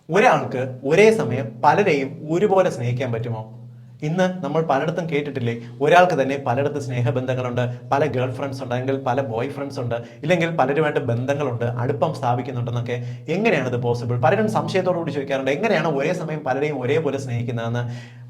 ഒരാൾക്ക് ഒരേ സമയം പലരെയും ഒരുപോലെ സ്നേഹിക്കാൻ പറ്റുമോ? ഇന്ന് നമ്മൾ പലയിടത്തും കേട്ടിട്ടില്ലേ, ഒരാൾക്ക് തന്നെ പലയിടത്ത് സ്നേഹബന്ധങ്ങളുണ്ട്, പല ഗേൾ ഫ്രണ്ട്സ് ഉണ്ട്, അല്ലെങ്കിൽ പല ബോയ് ഫ്രണ്ട്സ് ഉണ്ട്, ഇല്ലെങ്കിൽ പലരുമായിട്ട് ബന്ധങ്ങളുണ്ട്, അടുപ്പം സ്ഥാപിക്കുന്നുണ്ടെന്നൊക്കെ. എങ്ങനെയാണ് ഇത് പോസിബിൾ? പലരും സംശയത്തോടുകൂടി ചോദിക്കാറുണ്ട്, എങ്ങനെയാണ് ഒരേ സമയം പലരെയും ഒരേപോലെ സ്നേഹിക്കുന്നതെന്ന്.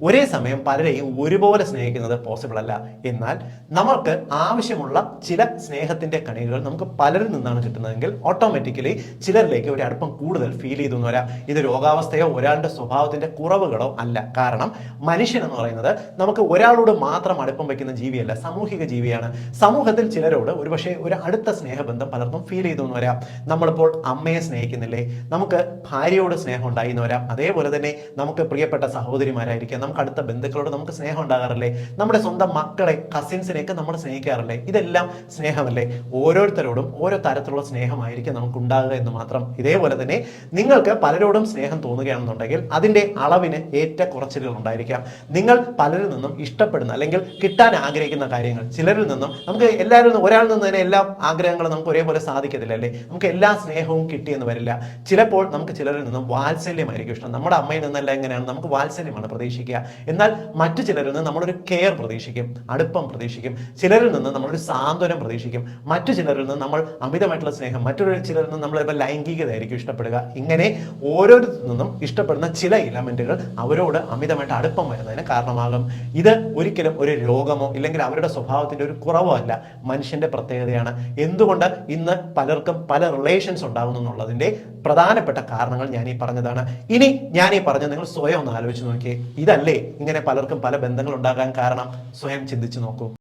ഒരേ സമയം പലരെയും ഒരുപോലെ സ്നേഹിക്കുന്നത് പോസിബിൾ അല്ല. എന്നാൽ നമ്മൾക്ക് ആവശ്യമുള്ള ചില സ്നേഹത്തിന്റെ കണികകൾ നമുക്ക് പലരിൽ നിന്നാണ് കിട്ടുന്നതെങ്കിൽ ഓട്ടോമാറ്റിക്കലി ചിലരിലേക്ക് ഒരു അടുപ്പം കൂടുതൽ ഫീൽ ചെയ്തു എന്ന് വരാം. ഇത് രോഗാവസ്ഥയോ ഒരാളുടെ സ്വഭാവത്തിന്റെ കുറവുകളോ അല്ല. കാരണം മനുഷ്യൻ എന്ന് പറയുന്നത് നമുക്ക് ഒരാളോട് മാത്രം അടുപ്പം വയ്ക്കുന്ന ജീവിയല്ല, സാമൂഹിക ജീവിയാണ്. സമൂഹത്തിൽ ചിലരോട് ഒരുപക്ഷെ ഒരു അടുത്ത സ്നേഹബന്ധം പലർക്കും ഫീൽ ചെയ്തു എന്ന് വരാം. നമ്മളിപ്പോൾ അമ്മയെ സ്നേഹിക്കുന്നില്ലേ, നമുക്ക് ഭാര്യയോട് സ്നേഹം ഉണ്ടായി എന്ന് വരാം. അതേപോലെ തന്നെ നമുക്ക് പ്രിയപ്പെട്ട സഹോദരിമാരായിരിക്കാം, നമുക്ക് അടുത്ത ബന്ധുക്കളോട് നമുക്ക് സ്നേഹം ഉണ്ടാകാറില്ലേ, നമ്മുടെ സ്വന്തം മക്കളെ, കസിൻസിനെയൊക്കെ നമ്മൾ സ്നേഹിക്കാറില്ലേ. ഇതെല്ലാം സ്നേഹമല്ലേ? ഓരോരുത്തരോടും ഓരോ തരത്തിലുള്ള സ്നേഹമായിരിക്കും നമുക്ക് ഉണ്ടാകുക എന്ന് മാത്രം. ഇതേപോലെ തന്നെ നിങ്ങൾക്ക് പലരോടും സ്നേഹം തോന്നുകയാണെന്നുണ്ടെങ്കിൽ അതിന്റെ അളവിന് ഏറ്റക്കുറച്ചിലുകൾ ഉണ്ടായിരിക്കാം. നിങ്ങൾ പലരിൽ നിന്നും ഇഷ്ടപ്പെടുന്ന അല്ലെങ്കിൽ കിട്ടാൻ ആഗ്രഹിക്കുന്ന കാര്യങ്ങൾ ചിലരിൽ നിന്നും നമുക്ക് എല്ലാവരിൽ ഒരാളിൽ നിന്ന് തന്നെ എല്ലാ ആഗ്രഹങ്ങളും നമുക്ക് ഒരേപോലെ സാധിക്കത്തില്ല അല്ലേ? നമുക്ക് എല്ലാ സ്നേഹവും കിട്ടിയെന്ന് വരില്ല. ചിലപ്പോൾ നമുക്ക് ചിലരിൽ നിന്നും വാത്സല്യമായിരിക്കും ഇഷ്ടം. നമ്മുടെ അമ്മയിൽ നിന്നല്ല എങ്ങനെയാണ് നമുക്ക് വാത്സല്യമാണ് പ്രതീക്ഷിക്കുക. എന്നാൽ മറ്റു ചിലരിൽ നിന്ന് നമ്മളൊരു കെയർ പ്രതീക്ഷിക്കും, അടുപ്പം പ്രതീക്ഷിക്കും. ചിലരിൽ നിന്ന് നമ്മളൊരു സാന്ത്വനം പ്രതീക്ഷിക്കും. മറ്റു ചിലരിൽ നിന്ന് നമ്മൾ അമിതമായിട്ടുള്ള സ്നേഹം, മറ്റൊരു ചിലരിൽ നിന്ന് നമ്മൾ ലൈംഗികതയായിരിക്കും ഇഷ്ടപ്പെടുക. ഇങ്ങനെ ഓരോരുത്തരിൽ നിന്നും ഇഷ്ടപ്പെടുന്ന ചില ഇലമെന്റുകൾ അവരോട് അമിതമായിട്ട് അടുപ്പം വരുന്നതിന് കാരണമാകും. ഇത് ഒരിക്കലും ഒരു രോഗമോ ഇല്ലെങ്കിൽ അവരുടെ സ്വഭാവത്തിന്റെ ഒരു കുറവോ അല്ല, മനുഷ്യന്റെ പ്രത്യേകതയാണ്. എന്തുകൊണ്ട് ഇന്ന് പലർക്കും പല റിലേഷൻസ് ഉണ്ടാകുന്നു എന്നുള്ളതിന്റെ പ്രധാനപ്പെട്ട കാരണങ്ങൾ ഞാൻ ഈ പറഞ്ഞതാണ്. ഇനി ഞാൻ ഈ പറഞ്ഞത് നിങ്ങൾ സ്വയം ഒന്ന് ആലോചിച്ച് നോക്കിയേ. ഇതല്ലേ ഇങ്ങനെ പലർക്കും പല ബന്ധങ്ങൾ ഉണ്ടാകാൻ കാരണം? സ്വയം ചിന്തിച്ചു നോക്കൂ.